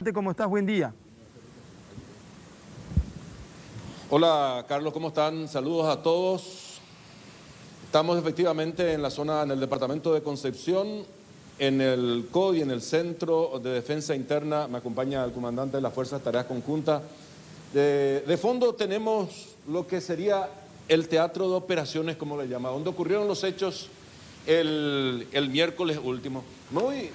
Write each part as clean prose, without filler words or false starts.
comandante, ¿cómo estás? Buen día. Hola Carlos, ¿cómo están? Saludos a todos. Estamos efectivamente en la zona, en el departamento de Concepción, en el CODI, en el Centro de Defensa Interna. Me acompaña el comandante de las Fuerzas de Tareas Conjuntas. De fondo tenemos lo que sería el teatro de operaciones, como le llama, donde ocurrieron los hechos el miércoles último. Me voy,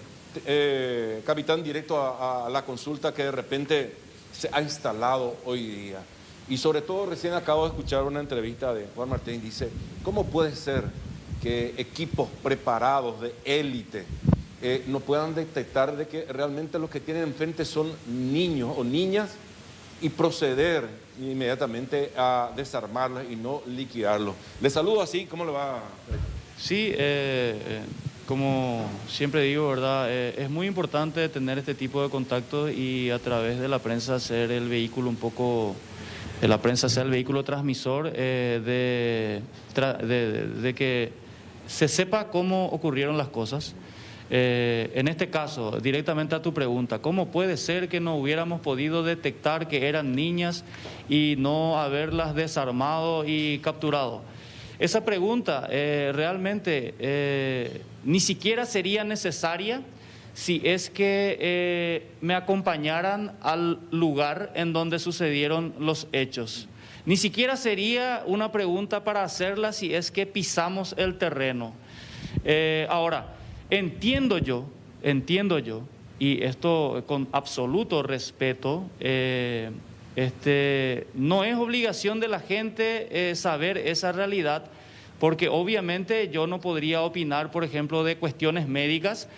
capitán, directo a la consulta que de repente se ha instalado hoy día. Y sobre todo recién acabo de escuchar una entrevista de Juan Martín, dice, ¿cómo puede ser que equipos preparados de élite no puedan detectar de que realmente los que tienen enfrente son niños o niñas y proceder inmediatamente a desarmarlos y no liquidarlos? Les saludo así, ¿cómo le va? Sí, como siempre digo, ¿verdad? Es muy importante tener este tipo de contactos y a través de la prensa ser el vehículo un poco... la prensa sea el vehículo transmisor de que se sepa cómo ocurrieron las cosas. En este caso, directamente a tu pregunta, ¿cómo puede ser que no hubiéramos podido detectar que eran niñas y no haberlas desarmado y capturado? Esa pregunta realmente ni siquiera sería necesaria si es que me acompañaran al lugar en donde sucedieron los hechos. Ni siquiera sería una pregunta para hacerla si es que pisamos el terreno. Ahora, entiendo yo, y esto con absoluto respeto, no es obligación de la gente saber esa realidad, porque obviamente yo no podría opinar, por ejemplo, de cuestiones médicas,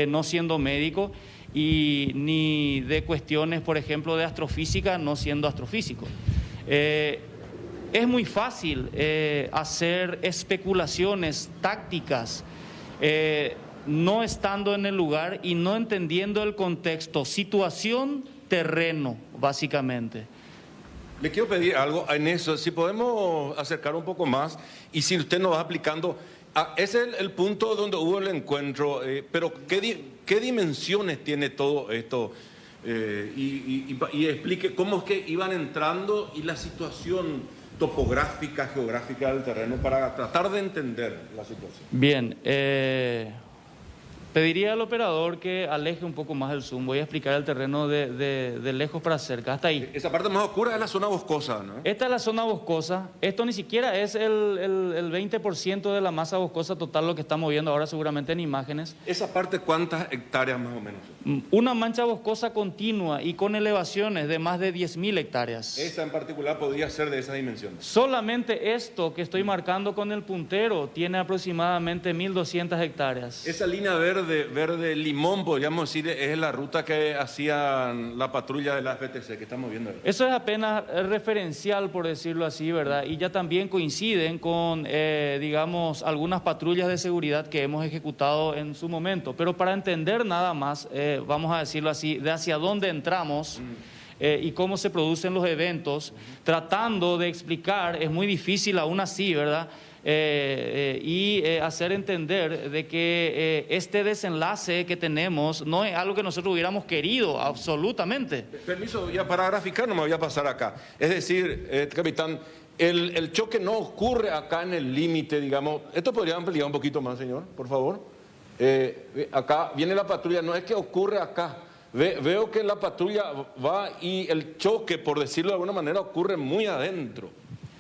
no siendo médico, y ni de cuestiones, por ejemplo, de astrofísica, no siendo astrofísico. Es muy fácil hacer especulaciones tácticas, no estando en el lugar y no entendiendo el contexto, situación, terreno, básicamente. Le quiero pedir algo en eso, si podemos acercar un poco más y si usted nos va explicando, ese es el punto donde hubo el encuentro, pero ¿qué dimensiones tiene todo esto? Y explique cómo es que iban entrando y la situación topográfica, geográfica del terreno para tratar de entender la situación. Bien, pediría al operador que aleje un poco más el zoom. Voy a explicar el terreno de lejos para cerca, hasta ahí. Esa parte más oscura es la zona boscosa, ¿no? Esta es la zona boscosa. Esto ni siquiera es el 20% de la masa boscosa total lo que estamos viendo ahora seguramente en imágenes. ¿Esa parte cuántas hectáreas más o menos? Una mancha boscosa continua y con elevaciones de más de 10.000 hectáreas. Esa en particular podría ser de esas dimensiones. Solamente esto que estoy marcando con el puntero tiene aproximadamente 1.200 hectáreas. Esa línea verde limón, podríamos decir, es la ruta que hacían la patrulla de la FTC que estamos viendo ahí. Eso es apenas referencial, por decirlo así, ¿verdad? Y ya también coinciden con, digamos, algunas patrullas de seguridad que hemos ejecutado en su momento. Pero para entender nada más, vamos a decirlo así, de hacia dónde entramos y cómo se producen los eventos, tratando de explicar, es muy difícil aún así, ¿verdad? Hacer entender de que este desenlace que tenemos no es algo que nosotros hubiéramos querido, absolutamente. Permiso, ya para graficar no me voy a pasar acá. Es decir, capitán, el choque no ocurre acá en el límite, digamos. ¿Esto podría ampliar un poquito más, señor, por favor? Acá viene la patrulla, no es que ocurre acá. Veo que la patrulla va y el choque, por decirlo de alguna manera, ocurre muy adentro.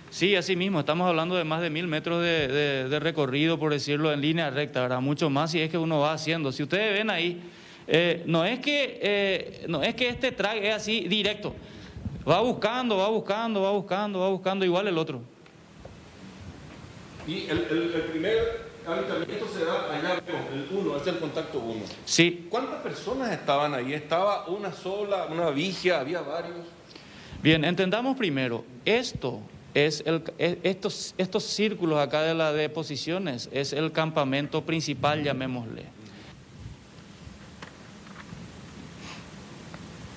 Sí, así mismo, estamos hablando de más de 1.000 metros de recorrido, por decirlo en línea recta, ¿verdad? Mucho más si es que uno va haciendo. Si ustedes ven ahí, no es que este track es así directo. Va buscando, igual el otro. Y el primer avistamiento se da allá, el 1, es el contacto 1. Sí. ¿Cuántas personas estaban ahí? ¿Estaba una sola, una vigia, había varios? Bien, entendamos primero, estos círculos acá de las deposiciones es el campamento principal, llamémosle.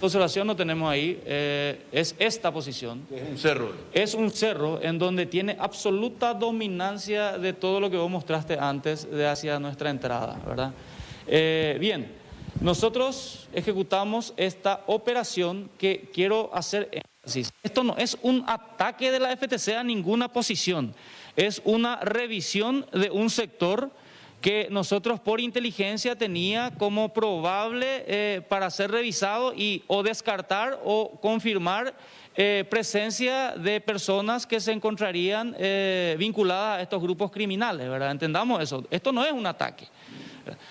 Observación no tenemos ahí, es esta posición. Es un cerro. Es un cerro en donde tiene absoluta dominancia de todo lo que vos mostraste antes de hacia nuestra entrada, ¿verdad? Bien, Nosotros ejecutamos esta operación que quiero hacer énfasis. Esto no es un ataque de la FTC a ninguna posición, es una revisión de un sector que nosotros por inteligencia tenía como probable para ser revisado y o descartar o confirmar presencia de personas que se encontrarían vinculadas a estos grupos criminales, ¿verdad? Entendamos eso, esto no es un ataque.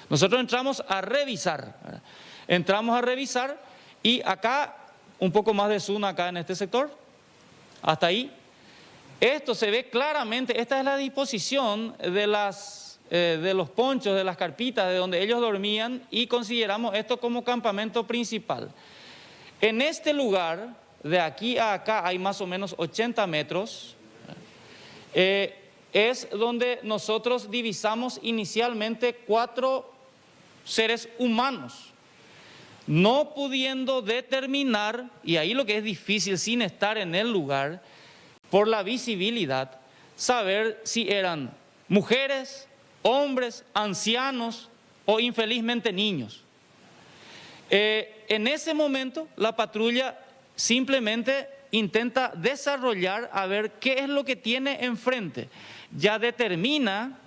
Nosotros entramos a revisar, ¿verdad? Entramos a revisar y acá, un poco más de zoom acá en este sector, hasta ahí. Esto se ve claramente, esta es la disposición de los ponchos, de las carpitas, de donde ellos dormían y consideramos esto como campamento principal. En este lugar, de aquí a acá hay más o menos 80 metros, es donde nosotros divisamos inicialmente 4 seres humanos, no pudiendo determinar, y ahí lo que es difícil sin estar en el lugar, por la visibilidad, saber si eran mujeres, hombres, ancianos o infelizmente niños. En ese momento la patrulla simplemente intenta desarrollar a ver qué es lo que tiene enfrente. Ya determina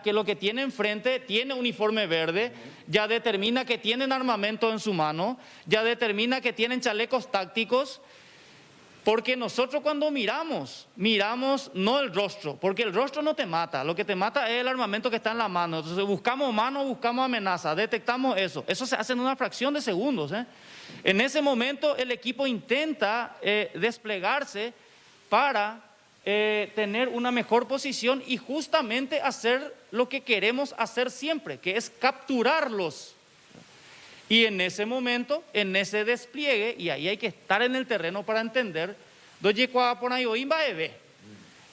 que lo que tiene enfrente tiene uniforme verde, ya determina que tienen armamento en su mano, ya determina que tienen chalecos tácticos, porque nosotros cuando miramos no el rostro, porque el rostro no te mata, lo que te mata es el armamento que está en la mano. Entonces buscamos mano, buscamos amenaza, detectamos eso se hace en una fracción de segundos. En ese momento el equipo intenta desplegarse para tener una mejor posición y justamente hacer lo que queremos hacer siempre, que es capturarlos. Y en ese momento, en ese despliegue, y ahí hay que estar en el terreno para entender,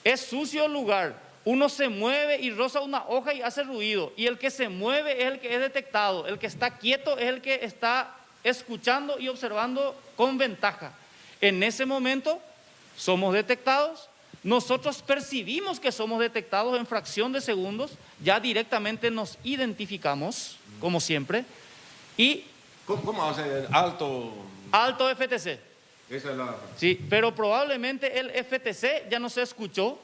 es sucio el lugar, uno se mueve y roza una hoja y hace ruido, y el que se mueve es el que es detectado, el que está quieto es el que está escuchando y observando con ventaja. En ese momento somos detectados, nosotros percibimos que somos detectados en fracción de segundos, ya directamente nos identificamos, como siempre, y... ¿Cómo hace alto? Alto FTC. Esa es la... Sí, pero probablemente el FTC ya no se escuchó.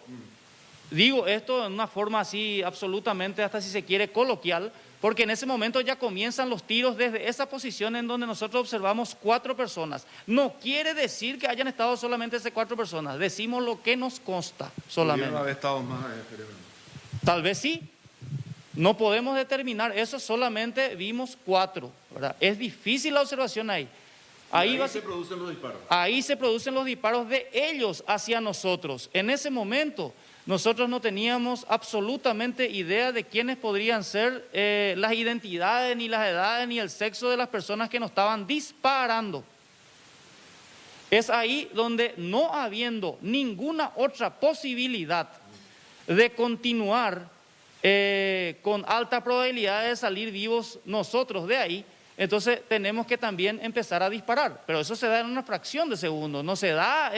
Digo esto en una forma así absolutamente, hasta si se quiere, coloquial, porque en ese momento ya comienzan los tiros desde esa posición en donde nosotros observamos 4 personas. No quiere decir que hayan estado solamente esas 4 personas, decimos lo que nos consta solamente. ¿Pudieron haber estado más? Tal vez sí. No podemos determinar eso, solamente vimos 4, ¿verdad? Es difícil la observación ahí. Ahí se producen los disparos. Ahí se producen los disparos de ellos hacia nosotros. En ese momento nosotros no teníamos absolutamente idea de quiénes podrían ser las identidades, ni las edades, ni el sexo de las personas que nos estaban disparando. Es ahí donde, no habiendo ninguna otra posibilidad de continuar con alta probabilidad de salir vivos nosotros de ahí, entonces tenemos que también empezar a disparar. Pero eso se da en una fracción de segundo, no se da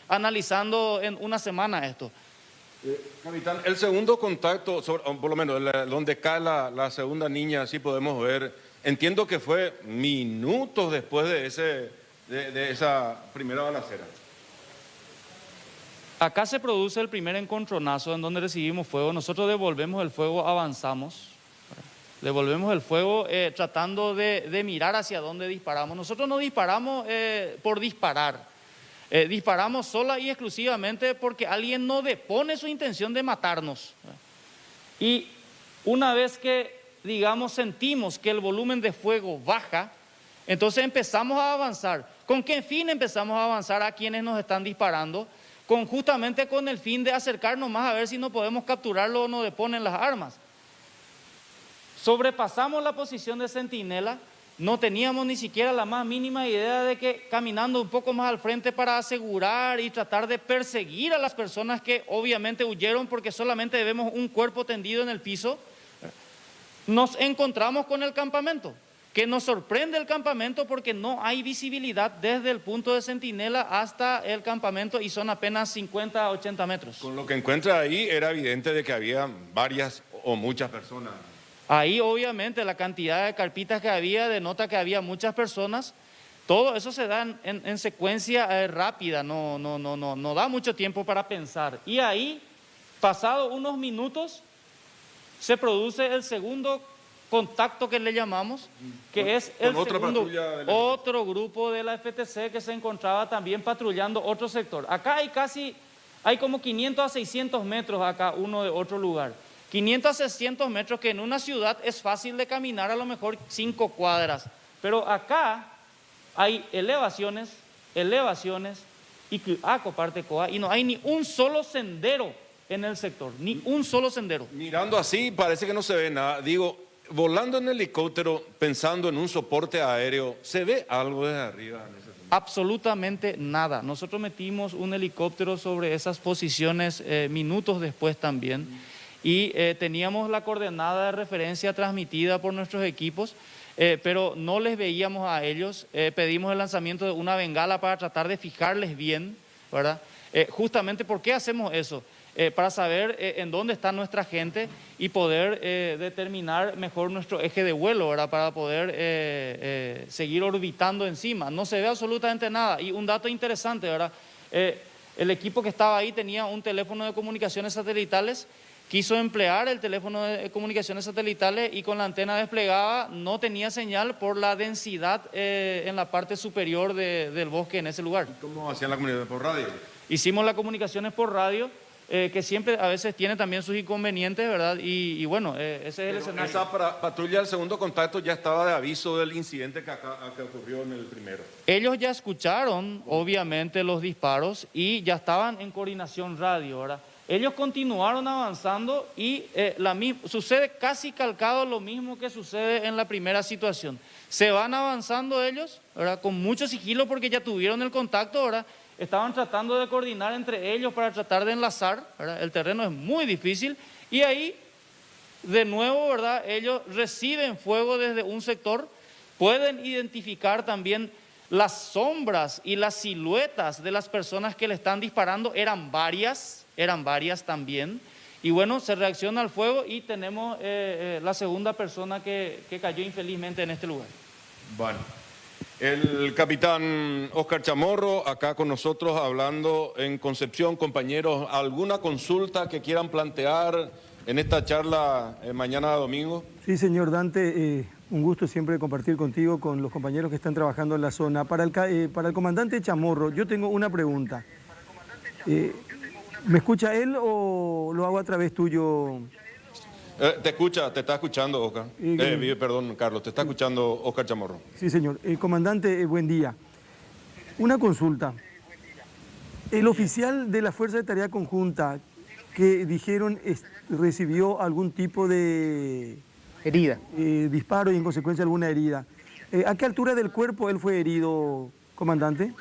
analizando en una semana esto. Capitán, el segundo contacto, por lo menos donde cae la segunda niña, así podemos ver, entiendo que fue minutos después de esa primera balacera. Acá se produce el primer encontronazo en donde recibimos fuego. Nosotros devolvemos el fuego, avanzamos. Devolvemos el fuego tratando de mirar hacia dónde disparamos. Nosotros no disparamos por disparar. Disparamos sola y exclusivamente porque alguien no depone su intención de matarnos. Y una vez que, digamos, sentimos que el volumen de fuego baja, entonces empezamos a avanzar. ¿Con qué fin empezamos a avanzar a quienes nos están disparando? Justamente con el fin de acercarnos más a ver si no podemos capturarlo o nos deponen las armas. Sobrepasamos la posición de centinela, no teníamos ni siquiera la más mínima idea de que caminando un poco más al frente para asegurar y tratar de perseguir a las personas que obviamente huyeron porque solamente vemos un cuerpo tendido en el piso, nos encontramos con el campamento. Que nos sorprende el campamento porque no hay visibilidad desde el punto de centinela hasta el campamento y son apenas 50 a 80 metros. Con lo que encuentra ahí era evidente de que había varias o muchas personas. Ahí obviamente la cantidad de carpitas que había denota que había muchas personas. Todo eso se da en secuencia rápida, no da mucho tiempo para pensar. Y ahí, pasado unos minutos, se produce el segundo contacto que le llamamos, que es el segundo, otro grupo de la FTC que se encontraba también patrullando otro sector. Acá hay como 500 a 600 metros acá uno de otro lugar. 500 a 600 metros que en una ciudad es fácil de caminar a lo mejor 5 cuadras, pero acá hay elevaciones y parte coa, y no hay ni un solo sendero en el sector, ni un solo sendero. Mirando así parece que no se ve nada. Digo, volando en helicóptero, pensando en un soporte aéreo, ¿se ve algo desde arriba en ese sentido? Absolutamente nada. Nosotros metimos un helicóptero sobre esas posiciones minutos después también, y teníamos la coordenada de referencia transmitida por nuestros equipos, pero no les veíamos a ellos. Pedimos el lanzamiento de una bengala para tratar de fijarles bien, ¿verdad? Justamente, ¿por qué hacemos eso? Para saber en dónde está nuestra gente y poder determinar mejor nuestro eje de vuelo, ¿verdad? Para poder seguir orbitando encima. No se ve absolutamente nada. Y un dato interesante, ¿verdad? El equipo que estaba ahí tenía un teléfono de comunicaciones satelitales. Quiso emplear el teléfono de comunicaciones satelitales y con la antena desplegada no tenía señal por la densidad en la parte superior del bosque en ese lugar. ¿Cómo hacían la comunicación por radio? Hicimos las comunicaciones por radio, que siempre a veces tiene también sus inconvenientes, ¿verdad? Y bueno, ese es el escenario. Esa patrulla del segundo contacto ya estaba de aviso del incidente que ocurrió en el primero. Ellos ya escucharon, obviamente, los disparos y ya estaban en coordinación radio, ¿verdad? Ellos continuaron avanzando y sucede casi calcado lo mismo que sucede en la primera situación. Se van avanzando ellos, ¿verdad? Con mucho sigilo porque ya tuvieron el contacto, ¿verdad? Estaban tratando de coordinar entre ellos para tratar de enlazar, ¿verdad? El terreno es muy difícil y ahí, de nuevo, ¿verdad? Ellos reciben fuego desde un sector, pueden identificar también las sombras y las siluetas de las personas que le están disparando, eran varias también, y bueno, se reacciona al fuego y tenemos la segunda persona que cayó infelizmente en este lugar. Bueno, el capitán Oscar Chamorro acá con nosotros hablando en Concepción. Compañeros, ¿alguna consulta que quieran plantear en esta charla mañana domingo? Sí, señor Dante, un gusto siempre compartir contigo, con los compañeros que están trabajando en la zona. Para el comandante Chamorro, yo tengo una pregunta. ¿Me escucha él o lo hago a través tuyo? Te está escuchando, Oscar. Perdón, Carlos, te está escuchando Oscar Chamorro. Sí, señor. Comandante, buen día. Una consulta. El oficial de la Fuerza de Tarea Conjunta que dijeron recibió algún tipo de herida, disparo y en consecuencia alguna herida. ¿A qué altura del cuerpo él fue herido, comandante?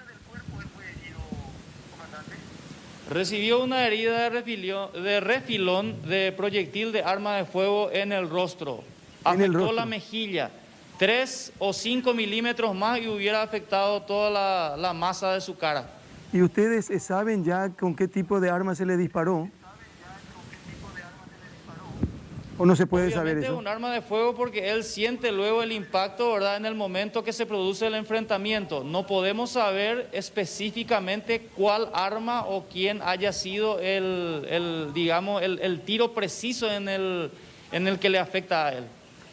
Recibió una herida de refilón de proyectil de arma de fuego en el rostro. Afectó la mejilla, 3 o 5 milímetros más y hubiera afectado toda la masa de su cara. ¿Y ustedes saben ya con qué tipo de arma se le disparó? ¿O no se puede saber eso? Es un arma de fuego porque él siente luego el impacto, ¿verdad? En el momento que se produce el enfrentamiento. No podemos saber específicamente cuál arma o quién haya sido el tiro preciso en el que le afecta a él.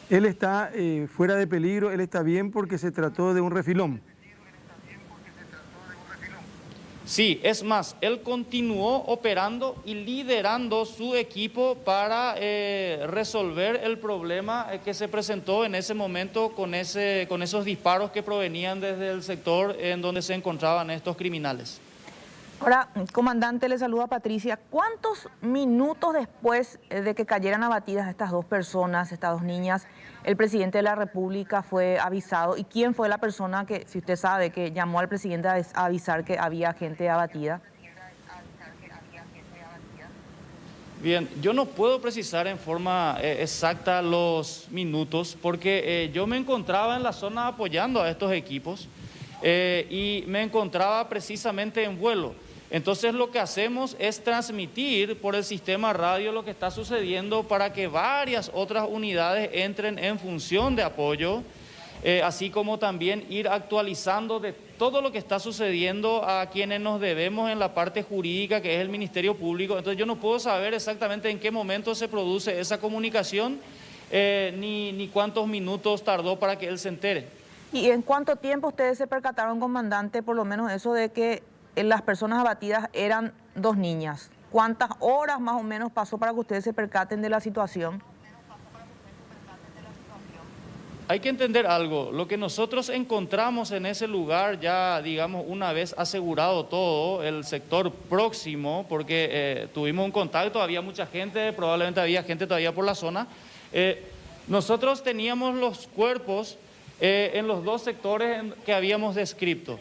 Él está fuera de peligro, él está bien porque se trató de un refilón. Sí, es más, él continuó operando y liderando su equipo para resolver el problema que se presentó en ese momento con esos disparos que provenían desde el sector en donde se encontraban estos criminales. Ahora, comandante, le saluda Patricia. ¿Cuántos minutos después de que cayeran abatidas estas dos personas, estas dos niñas, el presidente de la República fue avisado? ¿Y quién fue la persona que, si usted sabe, que llamó al presidente a avisar que había gente abatida? Bien, yo no puedo precisar en forma exacta los minutos porque yo me encontraba en la zona apoyando a estos equipos y me encontraba precisamente en vuelo. Entonces lo que hacemos es transmitir por el sistema radio lo que está sucediendo para que varias otras unidades entren en función de apoyo, así como también ir actualizando de todo lo que está sucediendo a quienes nos debemos en la parte jurídica, que es el Ministerio Público. Entonces yo no puedo saber exactamente en qué momento se produce esa comunicación, ni cuántos minutos tardó para que él se entere. ¿Y en cuánto tiempo ustedes se percataron, comandante, por lo menos eso de que las personas abatidas eran 2 niñas? ¿Cuántas horas más o menos pasó para que ustedes se percaten de la situación? Hay que entender algo, lo que nosotros encontramos en ese lugar ya, digamos, una vez asegurado todo, el sector próximo, porque tuvimos un contacto, había mucha gente, probablemente había gente todavía por la zona. Nosotros teníamos los cuerpos en los 2 sectores que habíamos descrito.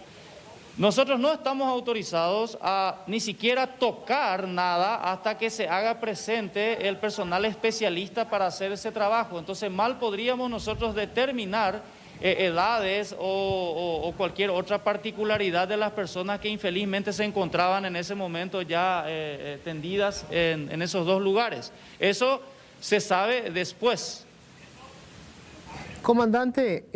Nosotros no estamos autorizados a ni siquiera tocar nada hasta que se haga presente el personal especialista para hacer ese trabajo. Entonces mal podríamos nosotros determinar edades o cualquier otra particularidad de las personas que infelizmente se encontraban en ese momento ya tendidas en esos 2 lugares. Eso se sabe después. Comandante,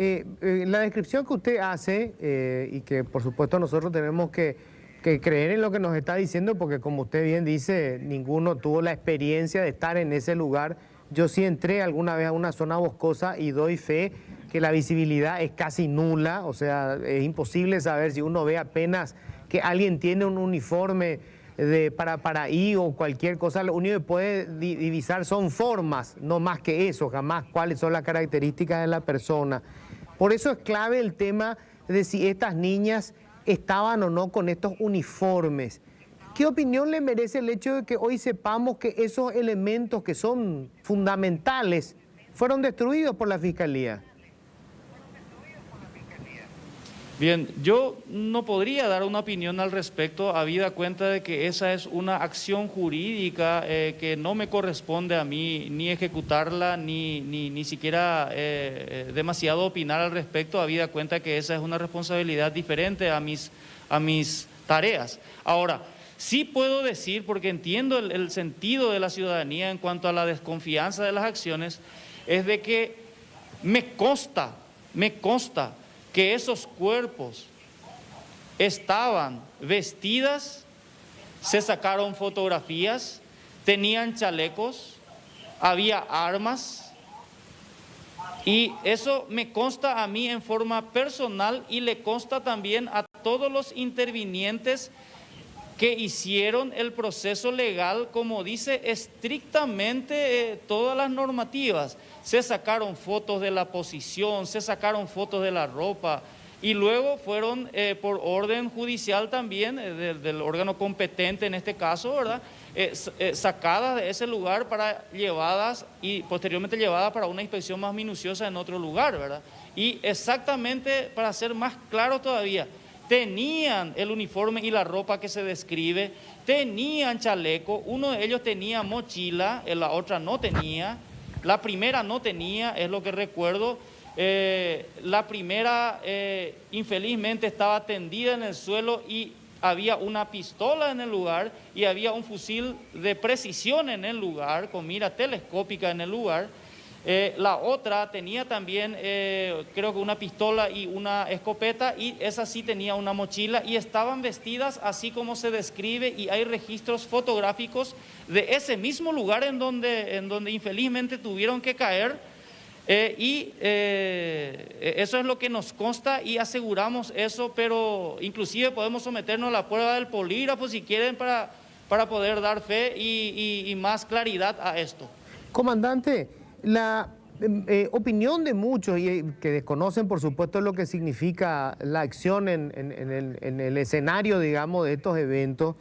la descripción que usted hace, y que por supuesto nosotros tenemos que creer en lo que nos está diciendo, porque como usted bien dice, ninguno tuvo la experiencia de estar en ese lugar. Yo sí entré alguna vez a una zona boscosa y doy fe que la visibilidad es casi nula, o sea, es imposible saber si uno ve apenas que alguien tiene un uniforme para ahí o cualquier cosa. Lo único que puede divisar son formas, no más que eso, jamás cuáles son las características de la persona. Por eso es clave el tema de si estas niñas estaban o no con estos uniformes. ¿Qué opinión le merece el hecho de que hoy sepamos que esos elementos que son fundamentales fueron destruidos por la Fiscalía? Bien, yo no podría dar una opinión al respecto, habida cuenta de que esa es una acción jurídica que no me corresponde a mí ni ejecutarla, ni siquiera demasiado opinar al respecto, habida cuenta que esa es una responsabilidad diferente a mis tareas. Ahora, sí puedo decir, porque entiendo el sentido de la ciudadanía en cuanto a la desconfianza de las acciones, es de que me consta que esos cuerpos estaban vestidas, se sacaron fotografías, tenían chalecos, había armas, y eso me consta a mí en forma personal y le consta también a todos los intervinientes que hicieron el proceso legal, como dice estrictamente todas las normativas. Se sacaron fotos de la posición, se sacaron fotos de la ropa y luego fueron por orden judicial también, del órgano competente en este caso, ¿verdad? Sacadas de ese lugar para llevadas y posteriormente llevadas para una inspección más minuciosa en otro lugar, ¿verdad? Y exactamente, para ser más claro todavía, tenían el uniforme y la ropa que se describe, tenían chaleco, uno de ellos tenía mochila, la otra no tenía, la primera no tenía, es lo que recuerdo, la primera infelizmente estaba tendida en el suelo y había una pistola en el lugar y había un fusil de precisión en el lugar, con mira telescópica en el lugar. La otra tenía también, creo que una pistola y una escopeta, y esa sí tenía una mochila, y estaban vestidas así como se describe, y hay registros fotográficos de ese mismo lugar en donde infelizmente tuvieron que caer, eso es lo que nos consta y aseguramos eso, pero inclusive podemos someternos a la prueba del polígrafo si quieren para poder dar fe y más claridad a esto. Comandante, la opinión de muchos y que desconocen, por supuesto, lo que significa la acción en el escenario, digamos, de estos eventos,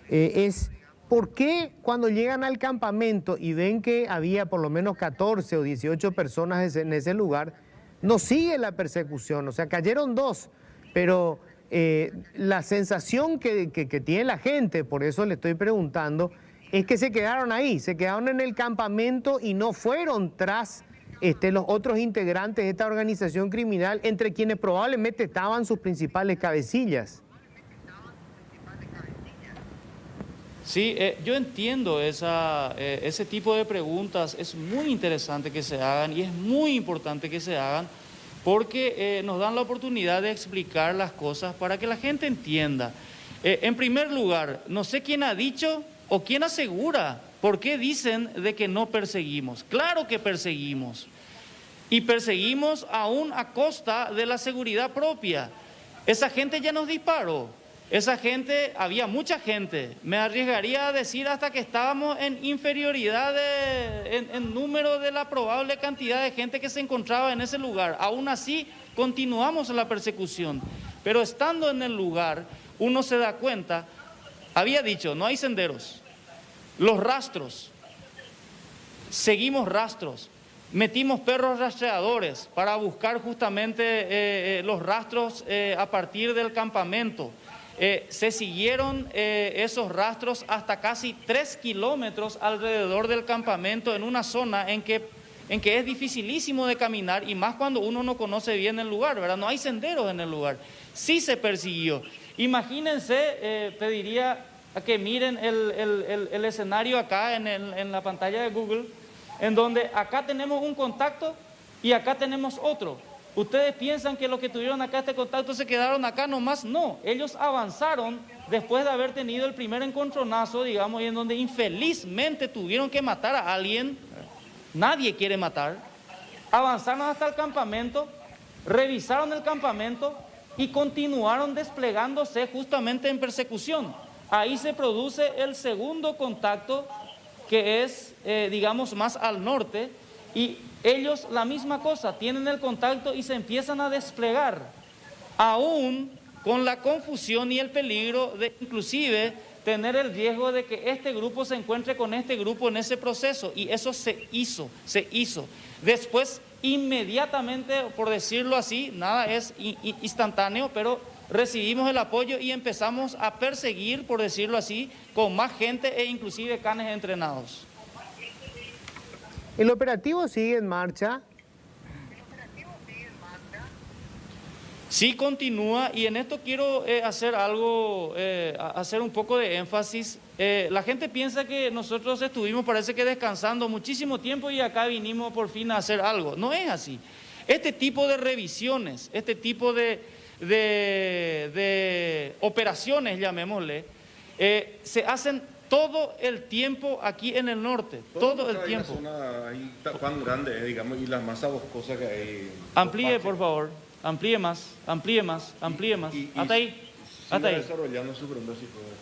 es por qué cuando llegan al campamento y ven que había por lo menos 14 o 18 personas en ese lugar, no sigue la persecución. O sea, cayeron 2, pero la sensación que tiene la gente, por eso le estoy preguntando, es que se quedaron ahí, se quedaron en el campamento y no fueron tras los otros integrantes de esta organización criminal, entre quienes probablemente estaban sus principales cabecillas. Sí, yo entiendo ese tipo de preguntas, es muy interesante que se hagan y es muy importante que se hagan porque nos dan la oportunidad de explicar las cosas para que la gente entienda. En primer lugar, no sé quién ha dicho o quién asegura por qué dicen de que no perseguimos. Claro que perseguimos y perseguimos aún a costa de la seguridad propia. Esa gente ya nos disparó. Esa gente, había mucha gente, me arriesgaría a decir hasta que estábamos en inferioridad en número de la probable cantidad de gente que se encontraba en ese lugar. Aún así, continuamos la persecución. Pero estando en el lugar, uno se da cuenta, había dicho, no hay senderos, los rastros, seguimos rastros. Metimos perros rastreadores para buscar justamente los rastros a partir del campamento. Se siguieron esos rastros hasta casi 3 kilómetros alrededor del campamento en una zona en que es dificilísimo de caminar y más cuando uno no conoce bien el lugar, ¿verdad? No hay senderos en el lugar. Sí se persiguió. Imagínense, pediría a que miren el escenario acá en la pantalla de Google, en donde acá tenemos un contacto y acá tenemos otro. ¿Ustedes piensan que los que tuvieron acá este contacto se quedaron acá nomás? No, ellos avanzaron después de haber tenido el primer encontronazo, digamos, y en donde infelizmente tuvieron que matar a alguien. Nadie quiere matar. Avanzaron hasta el campamento, revisaron el campamento y continuaron desplegándose justamente en persecución. Ahí se produce el segundo contacto, que es, digamos, más al norte, y ellos la misma cosa, tienen el contacto y se empiezan a desplegar, aún con la confusión y el peligro de inclusive tener el riesgo de que este grupo se encuentre con este grupo en ese proceso, y eso se hizo. Después, inmediatamente, por decirlo así, nada es instantáneo, pero recibimos el apoyo y empezamos a perseguir, por decirlo así, con más gente e inclusive canes entrenados. ¿El operativo sigue en marcha? Sí, continúa, y en esto quiero hacer algo, hacer un poco de énfasis. La gente piensa que nosotros estuvimos, parece que descansando muchísimo tiempo y acá vinimos por fin a hacer algo. No es así. Este tipo de revisiones, este tipo de operaciones, llamémosle, se hacen todo el tiempo aquí en el norte, todo el tiempo. Una zona ahí tan grande, digamos, y las masas boscosas que hay. Amplíe, por favor. Amplíe más. Hasta ahí. Hasta ahí. Desarrollando su pregunta, si puede ser.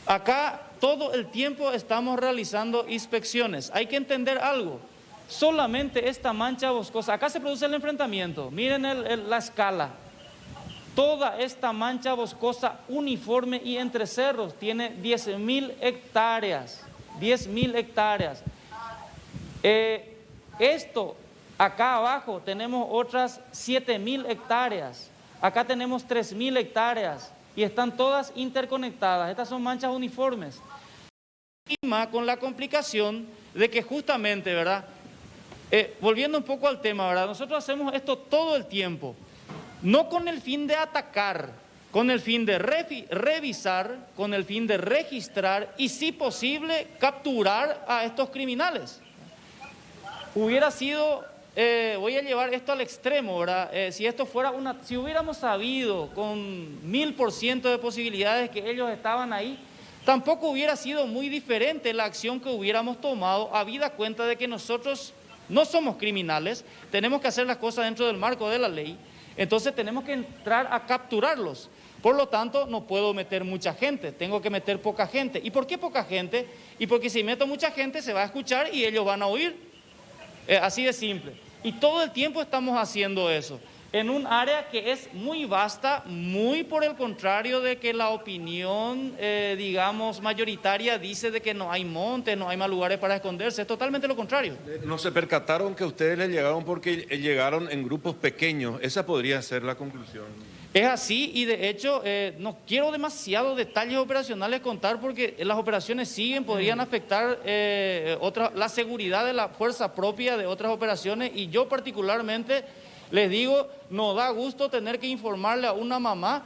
Acá todo el tiempo estamos realizando inspecciones. Hay que entender algo. Solamente esta mancha boscosa, acá se produce el enfrentamiento. Miren la escala. Toda esta mancha boscosa uniforme y entre cerros tiene 10.000 hectáreas. 10.000 hectáreas. Esto, acá abajo tenemos otras 7.000 hectáreas. Acá tenemos 3.000 hectáreas y están todas interconectadas. Estas son manchas uniformes. Con la complicación de que justamente, ¿verdad? Volviendo un poco al tema, ¿verdad? Nosotros hacemos esto todo el tiempo. No con el fin de atacar, con el fin de revisar, con el fin de registrar y, si posible, capturar a estos criminales. Hubiera sido, voy a llevar esto al extremo, ¿verdad? Si hubiéramos sabido con 1000% de posibilidades que ellos estaban ahí, tampoco hubiera sido muy diferente la acción que hubiéramos tomado, habida cuenta de que nosotros no somos criminales, tenemos que hacer las cosas dentro del marco de la ley. Entonces tenemos que entrar a capturarlos. Por lo tanto, no puedo meter mucha gente, tengo que meter poca gente. ¿Y por qué poca gente? Y porque si meto mucha gente se va a escuchar y ellos van a oír. Así de simple. Y todo el tiempo estamos haciendo eso. En un área que es muy vasta, muy por el contrario de que la opinión, digamos, mayoritaria dice de que no hay montes, no hay más lugares para esconderse. Es totalmente lo contrario. ¿No se percataron que ustedes les llegaron porque llegaron en grupos pequeños? Esa podría ser la conclusión. Es así, y de hecho no quiero demasiados detalles operacionales contar porque las operaciones siguen, podrían afectar la seguridad de la fuerza propia de otras operaciones, y yo particularmente les digo, nos da gusto tener que informarle a una mamá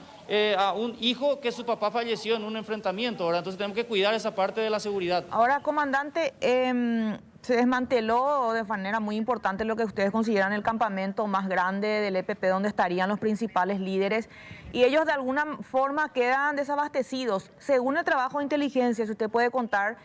a un hijo que su papá falleció en un enfrentamiento, ¿verdad? Entonces tenemos que cuidar esa parte de la seguridad. Ahora, comandante, se desmanteló de manera muy importante lo que ustedes consideran el campamento más grande del EPP, donde estarían los principales líderes, y ellos de alguna forma quedan desabastecidos. Según el trabajo de inteligencia, si usted puede contar,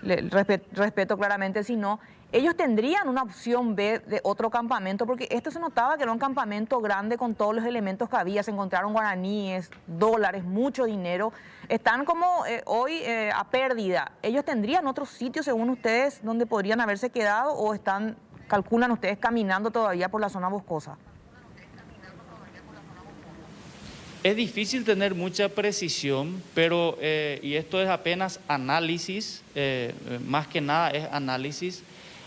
respeto claramente si no, ellos tendrían una opción B de otro campamento, porque esto se notaba que era un campamento grande con todos los elementos que había, se encontraron guaraníes, dólares, mucho dinero, están como hoy a pérdida. ¿Ellos tendrían otro sitio, según ustedes, donde podrían haberse quedado o están, calculan ustedes, caminando todavía por la zona boscosa? Es difícil tener mucha precisión, pero, y esto es apenas análisis, más que nada es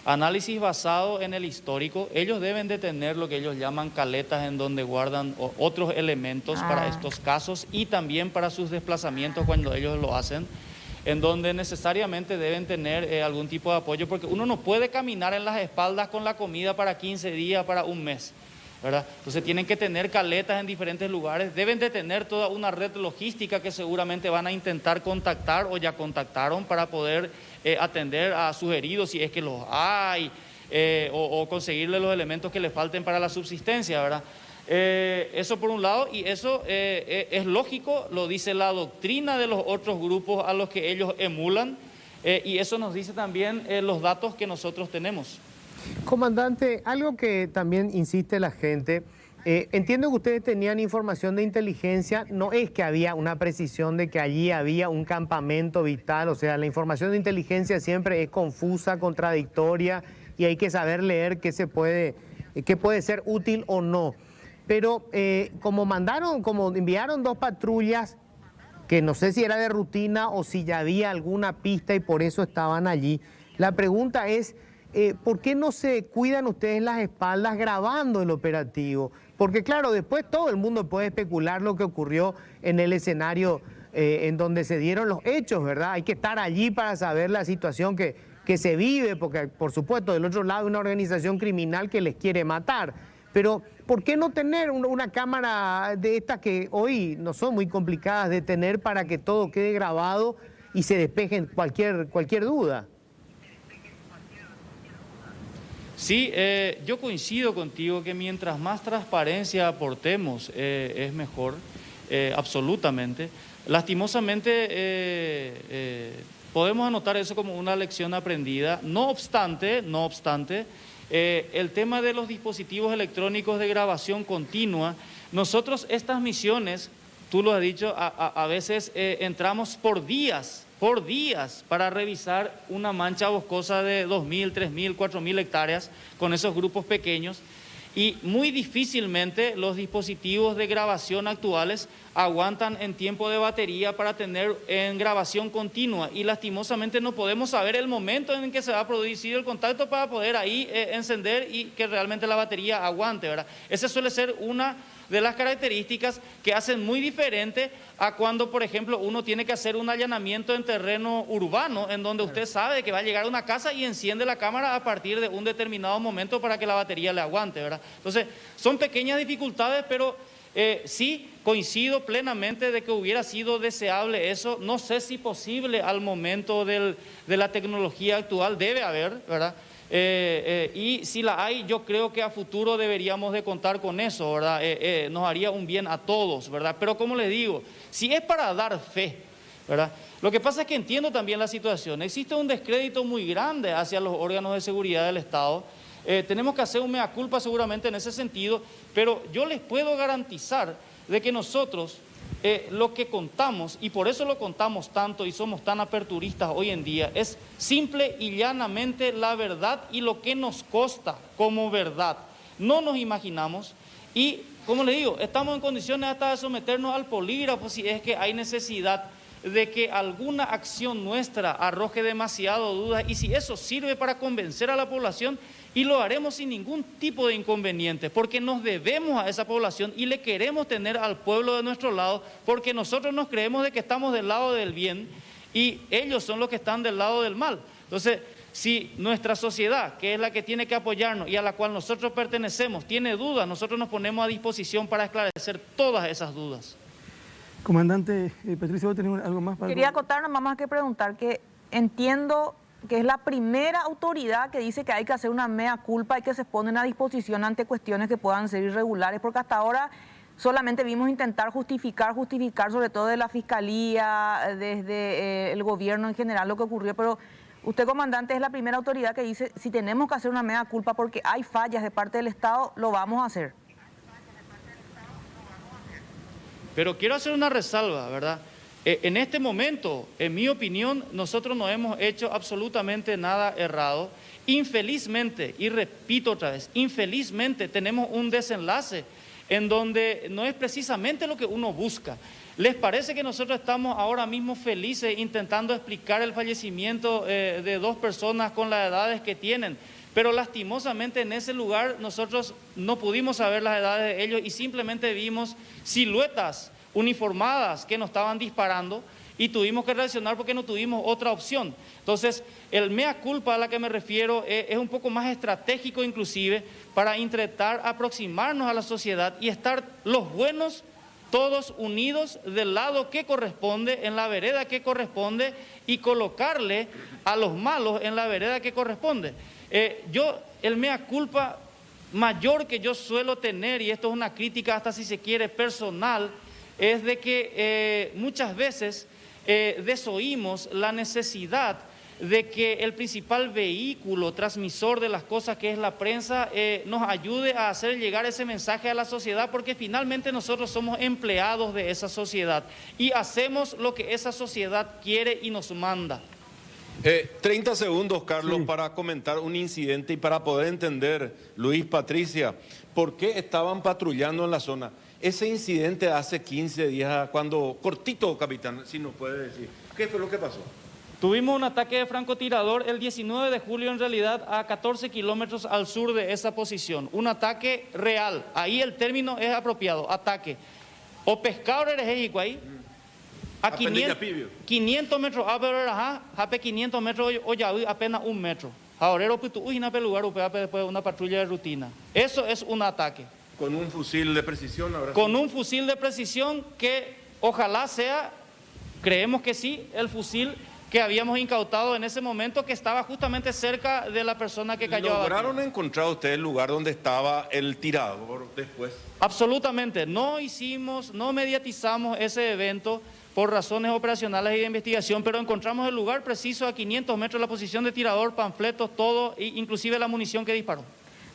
análisis basado en el histórico. Ellos deben de tener lo que ellos llaman caletas en donde guardan otros elementos para estos casos y también para sus desplazamientos cuando ellos lo hacen, en donde necesariamente deben tener algún tipo de apoyo, porque uno no puede caminar en las espaldas con la comida para 15 días, para un mes, ¿verdad? Entonces tienen que tener caletas en diferentes lugares, deben de tener toda una red logística que seguramente van a intentar contactar o ya contactaron para poder atender a sus heridos si es que los hay, o conseguirle los elementos que les falten para la subsistencia, ¿verdad? Eso por un lado, y eso es lógico, lo dice la doctrina de los otros grupos a los que ellos emulan, y eso nos dice también los datos que nosotros tenemos. Comandante, algo que también insiste la gente, entiendo que ustedes tenían información de inteligencia, no es que había una precisión de que allí había un campamento vital, o sea, la información de inteligencia siempre es confusa, contradictoria y hay que saber leer qué puede ser útil o no. Pero como enviaron 2 patrullas, que no sé si era de rutina o si ya había alguna pista y por eso estaban allí, la pregunta es, ¿por qué no se cuidan ustedes las espaldas grabando el operativo? Porque claro, después todo el mundo puede especular lo que ocurrió en el escenario en donde se dieron los hechos, ¿verdad? Hay que estar allí para saber la situación que se vive, porque por supuesto del otro lado hay una organización criminal que les quiere matar. Pero ¿por qué no tener una cámara de estas que hoy no son muy complicadas de tener para que todo quede grabado y se despejen cualquier duda? Sí, yo coincido contigo que mientras más transparencia aportemos es mejor, absolutamente. Lastimosamente podemos anotar eso como una lección aprendida. No obstante, el tema de los dispositivos electrónicos de grabación continua, nosotros estas misiones, tú lo has dicho, a veces entramos por días para revisar una mancha boscosa de 2.000, 3.000, 4.000 hectáreas con esos grupos pequeños, y muy difícilmente los dispositivos de grabación actuales aguantan en tiempo de batería para tener en grabación continua, y lastimosamente no podemos saber el momento en que se va a producir el contacto para poder ahí encender y que realmente la batería aguante, ¿verdad? Esa suele ser una de las características que hacen muy diferente a cuando, por ejemplo, uno tiene que hacer un allanamiento en terreno urbano, en donde usted sabe que va a llegar a una casa y enciende la cámara a partir de un determinado momento para que la batería le aguante, ¿verdad? Entonces, son pequeñas dificultades, pero sí coincido plenamente de que hubiera sido deseable eso. No sé si posible al momento de la tecnología actual, debe haber, ¿verdad? Y si la hay, yo creo que a futuro deberíamos de contar con eso, ¿verdad? Nos haría un bien a todos, ¿verdad? Pero como les digo, si es para dar fe, ¿verdad? Lo que pasa es que entiendo también la situación. Existe un descrédito muy grande hacia los órganos de seguridad del Estado. Tenemos que hacer un mea culpa seguramente en ese sentido, pero yo les puedo garantizar de que nosotros lo que contamos, y por eso lo contamos tanto y somos tan aperturistas hoy en día, es simple y llanamente la verdad y lo que nos consta como verdad. No nos imaginamos, y como le digo, estamos en condiciones hasta de someternos al polígrafo si es que hay necesidad de que alguna acción nuestra arroje demasiado dudas, y si eso sirve para convencer a la población, y lo haremos sin ningún tipo de inconveniente, porque nos debemos a esa población y le queremos tener al pueblo de nuestro lado, porque nosotros nos creemos de que estamos del lado del bien y ellos son los que están del lado del mal. Entonces, si nuestra sociedad, que es la que tiene que apoyarnos y a la cual nosotros pertenecemos, tiene dudas, nosotros nos ponemos a disposición para esclarecer todas esas dudas. Comandante Patricia, ¿vos tenés algo más para...? Quería acotar nomás más que preguntar que entiendo que es la primera autoridad que dice que hay que hacer una mea culpa y que se ponen a disposición ante cuestiones que puedan ser irregulares, porque hasta ahora solamente vimos intentar justificar, sobre todo de la Fiscalía, desde el gobierno en general lo que ocurrió, pero usted, comandante, es la primera autoridad que dice si tenemos que hacer una mea culpa porque hay fallas de parte del Estado, lo vamos a hacer. Pero quiero hacer una resalva, ¿verdad? En este momento, en mi opinión, nosotros no hemos hecho absolutamente nada errado. Infelizmente, y repito otra vez, infelizmente tenemos un desenlace en donde no es precisamente lo que uno busca. ¿Les parece que nosotros estamos ahora mismo felices intentando explicar el fallecimiento de 2 personas con las edades que tienen? Pero lastimosamente en ese lugar nosotros no pudimos saber las edades de ellos y simplemente vimos siluetas uniformadas que nos estaban disparando y tuvimos que reaccionar porque no tuvimos otra opción. Entonces, el mea culpa a la que me refiero es un poco más estratégico inclusive para intentar aproximarnos a la sociedad y estar los buenos todos unidos del lado que corresponde, en la vereda que corresponde y colocarle a los malos en la vereda que corresponde. El mea culpa mayor que yo suelo tener, y esto es una crítica hasta si se quiere personal, es de que muchas veces desoímos la necesidad de que el principal vehículo transmisor de las cosas que es la prensa nos ayude a hacer llegar ese mensaje a la sociedad, porque finalmente nosotros somos empleados de esa sociedad y hacemos lo que esa sociedad quiere y nos manda. 30 segundos, Carlos, Sí. para comentar un incidente y para poder entender, Luis, Patricia, por qué estaban patrullando en la zona. Ese incidente hace 15 días, cuando, cortito, capitán, si nos puede decir, ¿qué fue lo que pasó? Tuvimos un ataque de francotirador el 19 de julio, en realidad, a 14 kilómetros al sur de esa posición. Un ataque real. Ahí el término es apropiado, ataque. O pescador eres ahí. A 500 metros, hape 500 metros, hoy apenas 1 metro. Ahora, después de una patrulla de rutina. Eso es un ataque. Con un fusil de precisión, ahora Con sí. un fusil de precisión que ojalá sea, creemos que sí, el fusil que habíamos incautado en ese momento, que estaba justamente cerca de la persona que cayó abatida. ¿Lograron encontrar ustedes el lugar donde estaba el tirador después? Absolutamente, no mediatizamos ese evento por razones operacionales y de investigación, pero encontramos el lugar preciso a 500 metros de la posición de tirador, panfletos, todo, inclusive la munición que disparó.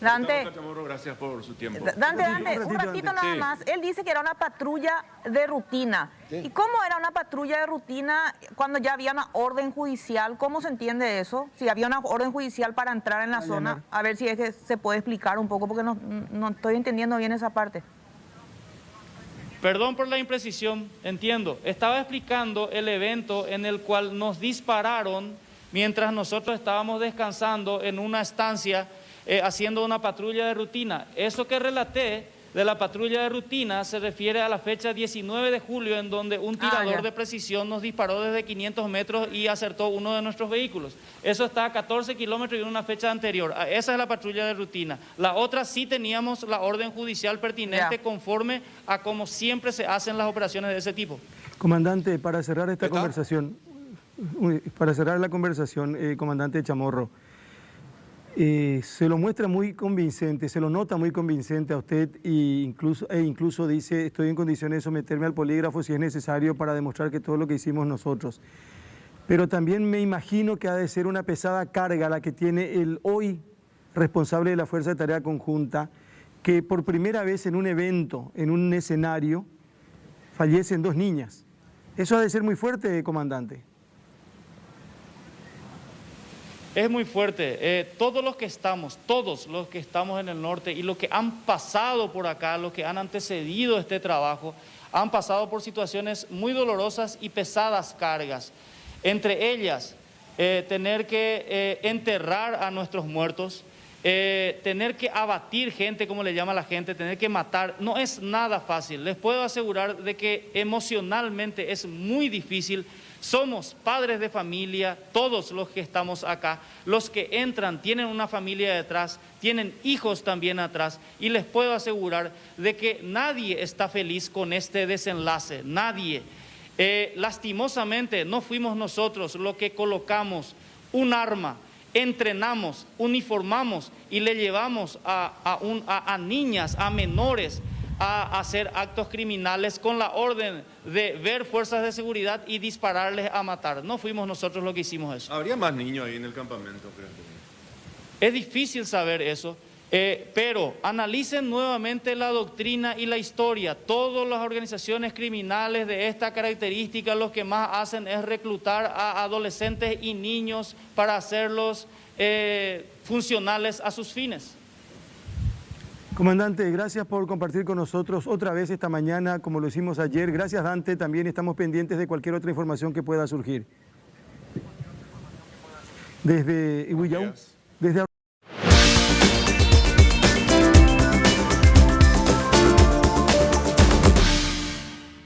Dante, Gracias por su tiempo. Dante, un ratito nada Sí. más. Él dice que era una patrulla de rutina. Sí. ¿Y cómo era una patrulla de rutina cuando ya había una orden judicial? ¿Cómo se entiende eso? Si había una orden judicial para entrar en la zona, a ver si es que se puede explicar un poco, porque no estoy entendiendo bien esa parte. Perdón por la imprecisión, entiendo. Estaba explicando el evento en el cual nos dispararon mientras nosotros estábamos descansando en una estancia haciendo una patrulla de rutina. Eso que relaté de la patrulla de rutina se refiere a la fecha 19 de julio, en donde un tirador de precisión nos disparó desde 500 metros y acertó uno de nuestros vehículos. Eso está a 14 kilómetros y en una fecha anterior. Esa es la patrulla de rutina. La otra sí teníamos la orden judicial pertinente conforme a como siempre se hacen las operaciones de ese tipo. Comandante, para cerrar esta ¿Está? conversación, comandante Chamorro, se lo muestra muy convincente, se lo nota muy convincente a usted e incluso dice, estoy en condiciones de someterme al polígrafo si es necesario para demostrar que todo lo que hicimos nosotros. Pero también me imagino que ha de ser una pesada carga la que tiene el hoy responsable de la Fuerza de Tarea Conjunta, que por primera vez en un evento, en un escenario, fallecen 2 niñas. Eso ha de ser muy fuerte, comandante. Es muy fuerte. Todos los que estamos en el norte y los que han pasado por acá, los que han antecedido este trabajo, han pasado por situaciones muy dolorosas y pesadas cargas. Entre ellas, tener que enterrar a nuestros muertos, tener que abatir gente, como le llama la gente, tener que matar, no es nada fácil. Les puedo asegurar de que emocionalmente es muy difícil Somos padres de familia, todos los que estamos acá, los que entran tienen una familia detrás, tienen hijos también atrás, y les puedo asegurar de que nadie está feliz con este desenlace, nadie. Lastimosamente no fuimos nosotros los que colocamos un arma, entrenamos, uniformamos y le llevamos a niñas, a menores, a hacer actos criminales con la orden de ver fuerzas de seguridad y dispararles a matar. No fuimos nosotros los que hicimos eso. ¿Habría más niños ahí en el campamento, creo? Es difícil saber eso, pero analicen nuevamente la doctrina y la historia. Todas las organizaciones criminales de esta característica lo que más hacen es reclutar a adolescentes y niños para hacerlos funcionales a sus fines. Comandante, gracias por compartir con nosotros otra vez esta mañana, como lo hicimos ayer. Gracias, Dante. También estamos pendientes de cualquier otra información que pueda surgir. Desde Huillau, desde